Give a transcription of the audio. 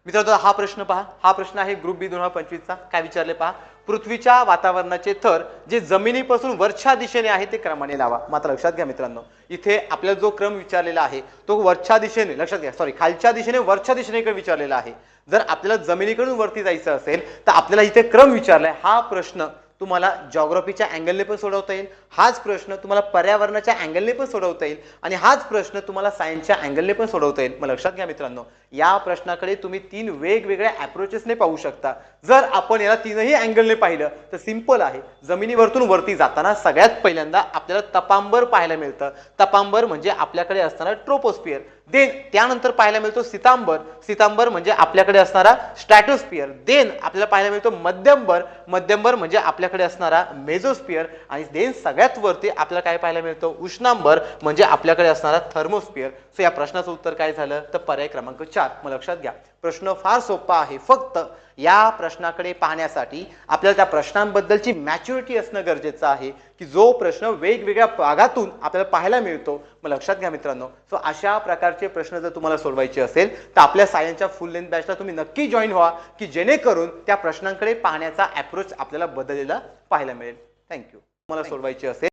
मित्रांनो हा प्रश्न पहा, हा प्रश्न आहे ग्रुप बी 2025 चा. काय विचारले पहा, पृथ्वीच्या वातावरणाचे थर जे जमिनीपासून वरच्या दिशेने आहे ते क्रमाने लावा. मात्र लक्षात घ्या मित्रांनो, इथे आपल्याला जो क्रम विचारलेला आहे तो वरच्या दिशेने, लक्षात घ्या, सॉरी, खालच्या दिशेने वरच्या दिशेने विचारलेला आहे. जर आपल्याला जमिनीकडून वरती जायचं असेल तर आपल्याला इथे क्रम विचारलाय. हा प्रश्न तुम्हाला जिओग्राफीच्या अँगलने पण सोडवता येईल, हाच प्रश्न तुम्हाला पर्यावरणाच्या अँगलने पण सोडवता येईल आणि हाच प्रश्न तुम्हाला सायन्सच्या अँगलने पण सोडवता येईल. मग लक्षात घ्या मित्रांनो, या प्रश्नाकडे तुम्ही 3 वेगवेगळ्या अप्रोचेसने पाहू शकता. जर आपण याला 3ही अँगलने पाहिलं तर सिंपल आहे. जमिनीवरतून वरती जाताना सगळ्यात पहिल्यांदा आपल्याला तपांबर पाहायला मिळतं. तपांबर म्हणजे आपल्याकडे असणारा ट्रोपोस्फियर. देन त्यानंतर पाहायला मिळतो सितांबर. सितांबर म्हणजे आपल्याकडे असणारा स्ट्रॅटोस्फियर. देन आपल्याला पाहायला मिळतो मध्यंबर. मध्यंबर म्हणजे आपल्याकडे असणारा मेझोस्फियर. आणि देन सगळ्यात वरती आपल्याला काय पाहायला मिळतं, उष्णांबर म्हणजे आपल्याकडे असणारा थर्मोस्फियर. सो या प्रश्नाचं उत्तर काय झालं तर पर्याय क्रमांक 4. मग लक्षात घ्या, प्रश्न फार सोपा आहे. फक्त या प्रश्नाकडे पाहण्यासाठी आपल्याला त्या प्रश्नांबद्दलची मॅच्युरिटी असणं गरजेचं आहे की जो प्रश्न वेगवेगळ्या भागातून आपल्याला पाहायला मिळतो. मग लक्षात घ्या मित्रांनो, सो अशा प्रकारचे प्रश्न जर तुम्हाला सोडवायचे असेल तर आपल्या सायन्सच्या फुल लेंथ बॅचला तुम्ही नक्की जॉईन व्हा की जेणेकरून त्या प्रश्नांकडे पाहण्याचा अप्रोच आपल्याला बदललेला पाहायला मिळेल. थँक्यू. तुम्हाला सोडवायचे असेल